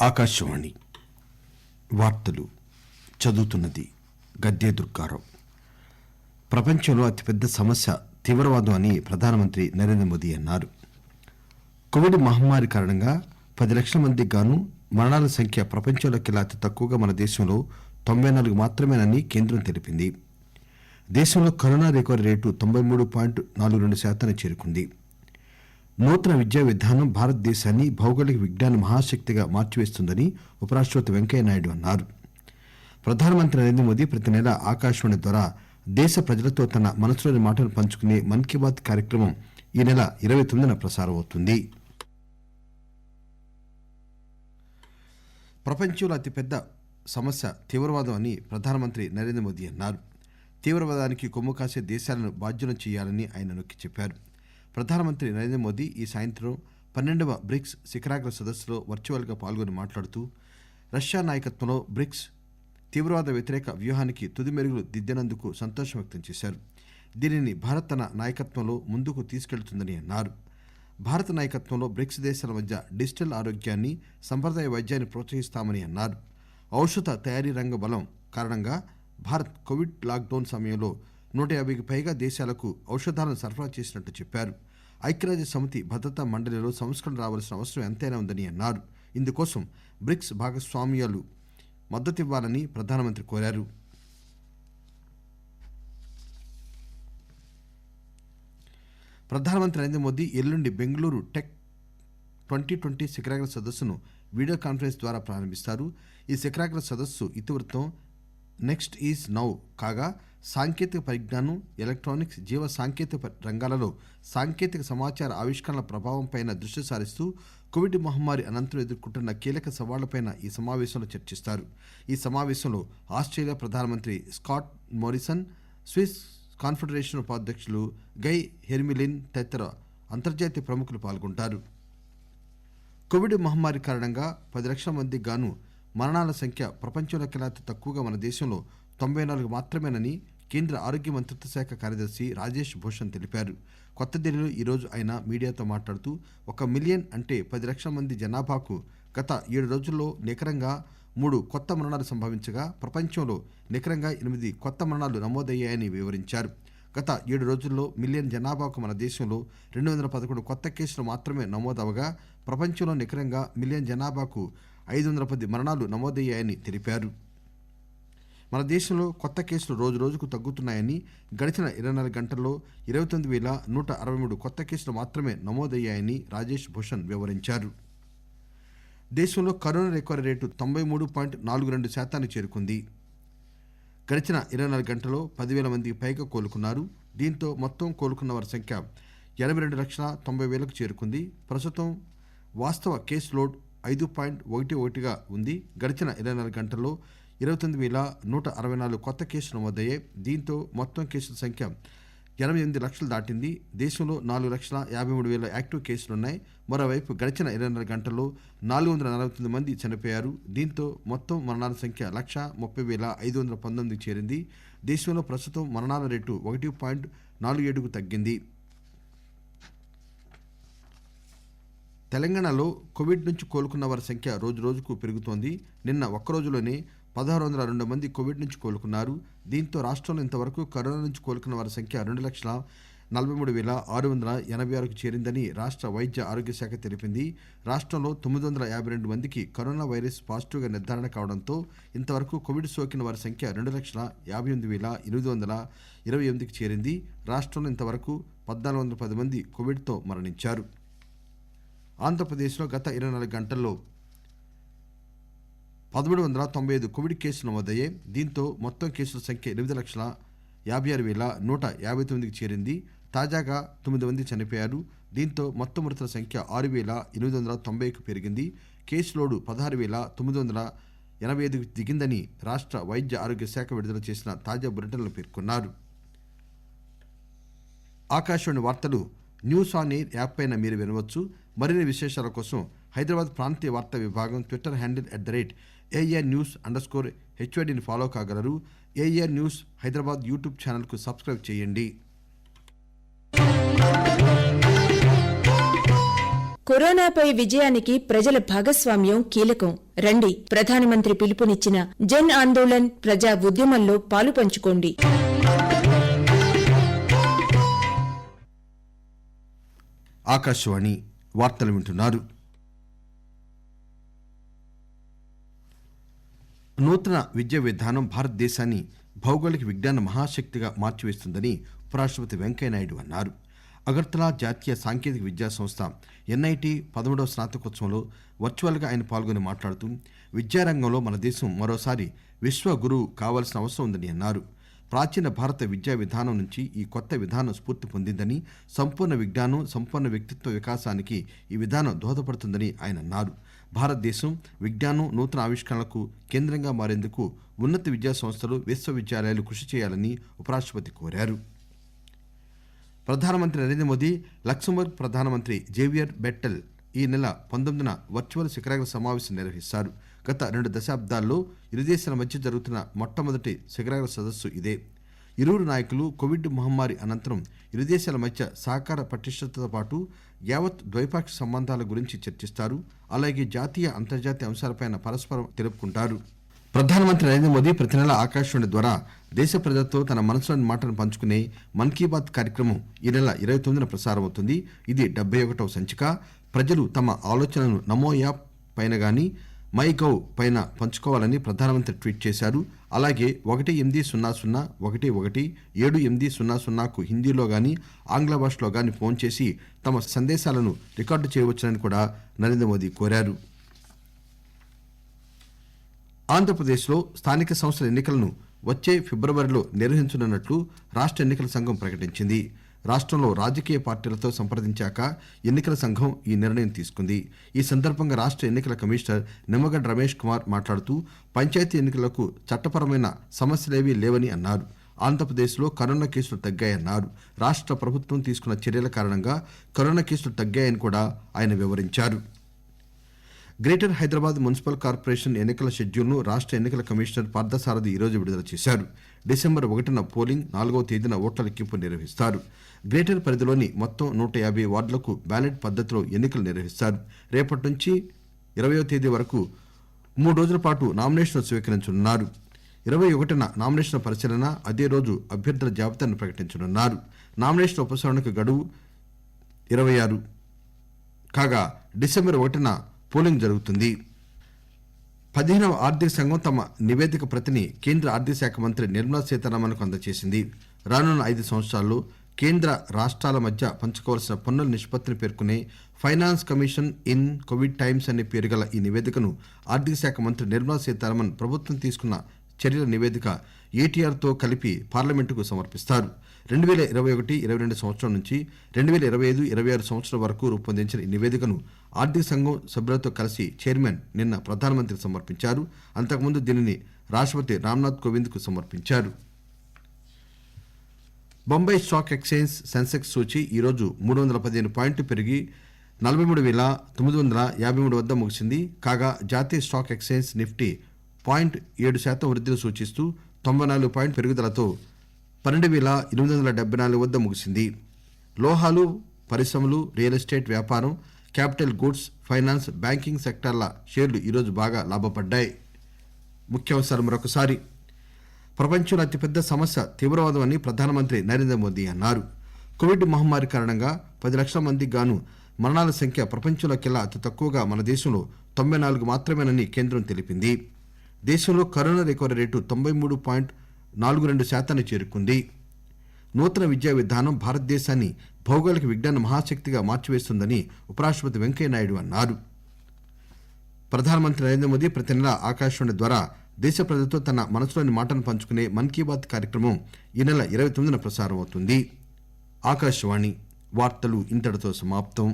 ఆకాశవాణి వార్తలు చదువుతున్నది గద్దే దుర్గారావు. ప్రపంచంలో అతిపెద్ద సమస్య తీవ్రవాదం అని ప్రధానమంత్రి నరేంద్ర మోదీ అన్నారు. కోవిడ్ మహమ్మారి కారణంగా 10 లక్షల మందికి గాను మరణాల సంఖ్య ప్రపంచంలోకెల్లా అతి తక్కువగా మన దేశంలో 94 మాత్రమేనని కేంద్రం తెలిపింది. దేశంలో కరోనా రికవరీ రేటు 93.42% చేరుకుంది. నూతన విద్యా విధానం భారతదేశాన్ని భౌగోళిక విజ్ఞాన మహాశక్తిగా మార్చివేస్తుందని ఉపరాష్టపతి వెంకయ్యనాయుడు అన్నారు. ప్రధానమంత్రి నరేంద్ర మోదీ ప్రతి నెల ఆకాశవాణి ద్వారా దేశ ప్రజలతో తన మనసులోని మాటలు పంచుకునే మన్ కీ బాత్ కార్యక్రమం ఈ నెల 29న ప్రసారమవుతుంది. ప్రపంచంలో అతిపెద్ద సమస్య తీవ్రవాదం అని ప్రధానమంత్రి నరేంద్ర మోదీ అన్నారు. తీవ్రవాదానికి కొమ్ము కాసే దేశాలను బాధ్యులను చేయాలని ఆయన నొక్కి చెప్పారు. ప్రధానమంత్రి నరేంద్ర మోదీ ఈ సాయంత్రం 12వ బ్రిక్స్ శిఖరాగ్ర సదస్సులో వర్చువల్ గా పాల్గొని మాట్లాడుతూ రష్యా నాయకత్వంలో బ్రిక్స్ తీవ్రవాద వ్యతిరేక వ్యూహానికి తుది మెరుగులు దిద్దినందుకు సంతోషం వ్యక్తం చేశారు. దీనిని భారత్ తన నాయకత్వంలో ముందుకు తీసుకెళ్తుందని అన్నారు. భారత నాయకత్వంలో బ్రిక్స్ దేశాల మధ్య డిజిటల్ ఆరోగ్యాన్ని, సంప్రదాయ వైద్యాన్ని ప్రోత్సహిస్తామని అన్నారు. ఔషధ తయారీ రంగ బలం కారణంగా భారత్ కోవిడ్ లాక్డౌన్ సమయంలో 150కి పైగా దేశాలకు ఔషధాలను సరఫరా చేసినట్టు చెప్పారు. ఐక్యరాజ్య సమితి భద్రతా మండలిలో సంస్కరణ రావాల్సిన అవసరం ఎంతైనా ఉందని అన్నారు. ఇందుకోసం బ్రిక్స్ భాగస్వామ్యాలు మద్దతివ్వాలని ప్రధానమంత్రి కోరారు. ప్రధానమంత్రి నరేంద్ర మోదీ ఎల్లుండి బెంగళూరు టెక్ 2020 శిఖరాగ్ర సదస్సును వీడియో కాన్ఫరెన్స్ ద్వారా ప్రారంభిస్తారు. ఈ శిఖరాగ్ర సదస్సు ఇతివృత్తం నెక్స్ట్ ఈజ్ నౌ కాగా సాంకేతిక పరిజ్ఞానం, ఎలక్ట్రానిక్స్, జీవ సాంకేతిక రంగాలలో సాంకేతిక సమాచార ఆవిష్కరణల ప్రభావంపై దృష్టి సారిస్తూ కోవిడ్ మహమ్మారి అనంతరం ఎదుర్కొంటున్న కీలక సవాళ్లపై ఈ సమావేశంలో చర్చిస్తారు. ఈ సమావేశంలో ఆస్ట్రేలియా ప్రధానమంత్రి స్కాట్ మోరిసన్, స్విస్ కాన్ఫెడరేషన్ ఉపాధ్యక్షులు గై హెర్మిలిన్ తదితర అంతర్జాతీయ ప్రముఖులు పాల్గొంటారు. కోవిడ్ మహమ్మారి కారణంగా 10 లక్షల మందికి గాను మరణాల సంఖ్య ప్రపంచంలోకెల్లా అతి తక్కువగా మన దేశంలో 94 మాత్రమేనని కేంద్ర ఆరోగ్య మంత్రిత్వ శాఖ కార్యదర్శి రాజేష్ భూషణ్ తెలిపారు. కొత్త ఢిల్లీలో ఈరోజు ఆయన మీడియాతో మాట్లాడుతూ 1 మిలియన్ అంటే 10 లక్షల మంది జనాభాకు గత 7 రోజుల్లో నికరంగా 3 కొత్త మరణాలు సంభవించగా ప్రపంచంలో నికరంగా 8 కొత్త మరణాలు నమోదయ్యాయని వివరించారు. గత 7 రోజుల్లో మిలియన్ జనాభాకు మన దేశంలో 211 కొత్త కేసులు మాత్రమే నమోదవగా ప్రపంచంలో నికరంగా మిలియన్ జనాభాకు 510 మరణాలు నమోదయ్యాయని తెలిపారు. మన దేశంలో కొత్త కేసులు రోజు రోజుకు తగ్గుతున్నాయని, గడిచిన 24 గంటల్లో 29,163 కొత్త కేసులు మాత్రమే నమోదయ్యాయని రాజేష్ భూషణ్ వివరించారు. దేశంలో కరోనా రికవరీ రేటు 93.42% చేరుకుంది. గడిచిన 24 గంటల్లో 10,000 మందికి పైగా కోలుకున్నారు. దీంతో మొత్తం కోలుకున్న వారి సంఖ్య 82,90,000కు చేరుకుంది. ప్రస్తుతం వాస్తవ కేసు లోడ్ 5.11గా ఉంది. గడిచిన 24 గంటల్లో 29,164 కొత్త కేసులు నమోదయ్యాయి. దీంతో మొత్తం కేసుల సంఖ్య 88 లక్షలు దాటింది. దేశంలో 4,53,000 యాక్టివ్ కేసులున్నాయి. మరోవైపు గడిచిన 24 గంటల్లో 449 మంది చనిపోయారు. దీంతో మొత్తం మరణాల సంఖ్య 1,30,519కి చేరింది. దేశంలో ప్రస్తుతం మరణాల రేటు 1.47కు తగ్గింది. తెలంగాణలో కోవిడ్ నుంచి కోలుకున్న వారి సంఖ్య రోజు రోజుకు పెరుగుతోంది. నిన్న ఒక్కరోజులోనే 1,602 మంది కోవిడ్ నుంచి కోలుకున్నారు. దీంతో రాష్ట్రంలో ఇంతవరకు కరోనా నుంచి కోలుకున్న వారి సంఖ్య 2,43,686కు చేరిందని రాష్ట్ర వైద్య ఆరోగ్య శాఖ తెలిపింది. రాష్ట్రంలో 952 మందికి కరోనా వైరస్ పాజిటివ్గా నిర్ధారణ కావడంతో ఇంతవరకు కోవిడ్ సోకిన వారి సంఖ్య 2,58,828కి చేరింది. రాష్ట్రంలో ఇంతవరకు 1,410 మంది కోవిడ్తో మరణించారు. ఆంధ్రప్రదేశ్లో గత 24 గంటల్లో 1,395 కోవిడ్ కేసులు నమోదయ్యాయి. దీంతో మొత్తం కేసుల సంఖ్య 8,56,159కి చేరింది. తాజాగా 9 మంది చనిపోయారు. దీంతో మొత్తం మృతుల సంఖ్య 6,890కు పెరిగింది. కేసు లోడు 16,985కు దిగిందని రాష్ట్ర వైద్య ఆరోగ్య శాఖ విడుదల చేసిన తాజా బులెటిన్లో పేర్కొన్నారు. ఆకాశవాణి వార్తలు న్యూస్ ఆన్ ఎయిర్ యాప్ పైన మీరు వినవచ్చు. మరిన్ని విశేషాల కోసం హైదరాబాద్ ప్రాంతీయ వార్తా విభాగం ట్విట్టర్ హ్యాండిల్ @AIRnews_HYDని ఫాలో కాగలరు. AIR న్యూస్ హైదరాబాద్ యూట్యూబ్ ఛానల్కు సబ్స్క్రైబ్ చేయండి. కరోనాపై విజయానికి ప్రజల భాగస్వామ్యం కీలకం. రండి, ప్రధానమంత్రి పిలుపునిచ్చిన జన్ ఆందోళన్ ప్రజా ఉద్యమంలో పాలుపంచుకోండి. ఆకాశవాణి వార్తలు వింటున్నారు. నూతన విద్యా విధానం భారతదేశాన్ని భౌగోళిక విజ్ఞాన మహాశక్తిగా మార్చివేస్తుందని ఉపరాష్ట్రపతి వెంకయ్యనాయుడు అన్నారు. అగర్తలా జాతీయ సాంకేతిక విద్యా సంస్థ ఎన్ఐటి 13వ స్నాతకోత్సవంలో వర్చువల్గా ఆయన పాల్గొని మాట్లాడుతూ విద్యారంగంలో మన దేశం మరోసారి విశ్వ గురువు కావాల్సిన అవసరం ఉందని అన్నారు. ప్రాచీన భారత విద్యా విధానం నుంచి ఈ కొత్త విధానం స్ఫూర్తి పొందిందని, సంపూర్ణ విజ్ఞానం, సంపూర్ణ వ్యక్తిత్వ వికాసానికి ఈ విధానం దోహదపడుతుందని ఆయన అన్నారు. భారతదేశం విజ్ఞానం, నూతన ఆవిష్కరణలకు కేంద్రంగా మారేందుకు ఉన్నత విద్యా సంస్థలు, విశ్వవిద్యాలయాలు కృషి చేయాలని ఉపరాష్ట్రపతి కోరారు. ప్రధానమంత్రి నరేంద్ర మోదీ లక్సంబర్గ్ ప్రధానమంత్రి జేవియర్ బెట్టెల్ ఈ నెల 19న వర్చువల్ శిఖరాగ్ర సమావేశం నిర్వహిస్తారు. గత 2 దశాబ్దాల్లో ఇరు దేశాల మధ్య జరుగుతున్న మొట్టమొదటి శిఖరాగ్ర సదస్సు ఇదే. ఇరువురు నాయకులు కోవిడ్ మహమ్మారి అనంతరం ఇరు దేశాల మధ్య సహకార పటిష్టతతో పాటు యావత్ ద్వైపాక్షిక సంబంధాల గురించి చర్చిస్తారు. అలాగే జాతీయ, అంతర్జాతీయ అంశాలపై పరస్పరం తెలుపుకుంటారు. ప్రధానమంత్రి నరేంద్ర మోదీ ప్రతి నెల ఆకాశవాణి ద్వారా దేశ ప్రజలతో తన మనసులోని మాటను పంచుకునే మన్ కీ బాత్ కార్యక్రమం ఈ నెల 29న ప్రసారమవుతుంది. ఇది 71వ సంచిక. ప్రజలు తమ ఆలోచనలను నమో యాప్ పైన గానీ, మై గవ్ పైన పంచుకోవాలని ప్రధానమంత్రి ట్వీట్ చేశారు. అలాగే 1800 హిందీలో గానీ, ఆంగ్ల భాషలో గానీ ఫోన్ చేసి తమ సందేశాలను రికార్డు చేయవచ్చునని కూడా నరేంద్ర మోదీ కోరారు. ఆంధ్రప్రదేశ్లో స్థానిక సంస్థల ఎన్నికలను వచ్చే ఫిబ్రవరిలో నిర్వహించనున్నట్లు రాష్ట్ర ఎన్నికల సంఘం ప్రకటించింది. రాష్ట్రంలో రాజకీయ పార్టీలతో సంప్రదించాక ఎన్నికల సంఘం ఈ నిర్ణయం తీసుకుంది. ఈ సందర్భంగా రాష్ట్ర ఎన్నికల కమిషనర్ నిమ్మగడ్డ రమేష్ కుమార్ మాట్లాడుతూ పంచాయతీ ఎన్నికలకు చట్టపరమైన సమస్యలేవీ లేవని అన్నారు. ఆంధ్రప్రదేశ్లో కరోనా కేసులు తగ్గాయన్నారు. రాష్ట్ర ప్రభుత్వం తీసుకున్న చర్యల కారణంగా కరోనా కేసులు తగ్గాయని కూడా ఆయన వివరించారు. గ్రేటర్ హైదరాబాద్ మున్సిపల్ కార్పొరేషన్ ఎన్నికల షెడ్యూల్ను రాష్ట్ర ఎన్నికల కమిషనర్ పార్థసారథి ఈరోజు విడుదల చేశారు. డిసెంబర్ 1న పోలింగ్, 4వ తేదీన ఓట్ల లెక్కింపు నిర్వహిస్తారు. గ్రేటర్ పరిధిలోని మొత్తం 150 వార్డులకు బ్యాలెట్ పద్ధతిలో ఎన్నికలు నిర్వహిస్తారు. రేపటి నుంచి 20వ తేదీ వరకు 3 రోజుల పాటు నామినేషన్లు స్వీకరించనున్నారు. 21న నామినేషన్ల పరిశీలన, అదే రోజు అభ్యర్థుల జాబితాను ప్రకటించనున్నారు. నామినేషన్ల ఉపసంహరణకు గడువు 26 కాగా డిసెంబర్ 1న పోలింగ్ జరుగుతుంది. 15వ ఆర్థిక సంఘం తమ నివేదిక ప్రతిని కేంద్ర ఆర్థిక శాఖ మంత్రి నిర్మలా సీతారామన్కు అందజేసింది. రానున్న 5 సంవత్సరాల్లో కేంద్ర రాష్ట్రాల మధ్య పంచుకోవాల్సిన పన్నుల నిష్పత్తిని పేర్కొనే finance commission in covid times అనే పేరు గల ఈ నివేదికను ఆర్థిక శాఖ మంత్రి నిర్మలా సీతారామన్ ప్రభుత్వం తీసుకున్న చర్యల నివేదిక ఏటీఆర్తో కలిపి పార్లమెంటుకు సమర్పిస్తారు. 2021-22 సంవత్సరం నుంచి 2025-26 సంవత్సరం వరకు రూపొందించిన ఈ నివేదికను ఆర్థిక సంఘం సభ్యులతో కలిసి చైర్మన్ నిన్న ప్రధానమంత్రికి సమర్పించారు. అంతకుముందు దీనిని రాష్ట్రపతి రామ్నాథ్ కోవింద్ కు సమర్పించారు. బొంబాయి స్టాక్ ఎక్స్చేంజ్ సెన్సెక్స్ సూచీ ఈరోజు 315 పాయింట్లు పెరిగి 43,953 వద్ద ముగిసింది. కాగా జాతీయ స్టాక్ ఎక్స్చేంజ్ నిఫ్టీ 0.7% వృద్ధిని సూచిస్తూ 94 పాయింట్ పెరుగుదలతో 12,874 వద్ద ముగిసింది. లోహాలు, పరిశ్రమలు, రియల్ ఎస్టేట్ వ్యాపారం, క్యాపిటల్ గూడ్స్, ఫైనాన్స్, బ్యాంకింగ్ సెక్టార్ల షేర్లు ఈరోజు బాగా లాభపడ్డాయి. ముఖ్యాంశాలు మరొకసారి. ప్రపంచంలో అతిపెద్ద సమస్య తీవ్రవాదం అని ప్రధానమంత్రి నరేంద్ర మోదీ అన్నారు. కోవిడ్ మహమ్మారి కారణంగా 10 లక్షల మందికి గాను మరణాల సంఖ్య ప్రపంచంలోకెల్లా అతి తక్కువగా మన దేశంలో 94 మాత్రమేనని కేంద్రం తెలిపింది. దేశంలో కరోనా రికవరీ రేటు 93.42% చేరుకుంది. నూతన విద్యా విధానం భారతదేశాన్ని భౌగోళిక విజ్ఞాన మహాశక్తిగా మార్చివేస్తుందని ఉపరాష్ట్రపతి వెంకయ్యనాయుడు అన్నారు. ప్రధానమంత్రి నరేంద్ర మోదీ ప్రతి నెల ఆకాశవాణి ద్వారా దేశ ప్రజలతో తన మనసులోని మాటను పంచుకునే మన్ కీ బాత్ కార్యక్రమం ఈ నెల 29న ప్రసారం అవుతుంది. ఆకాశవాణి వార్తలు ఇంతటితో సమాప్తం.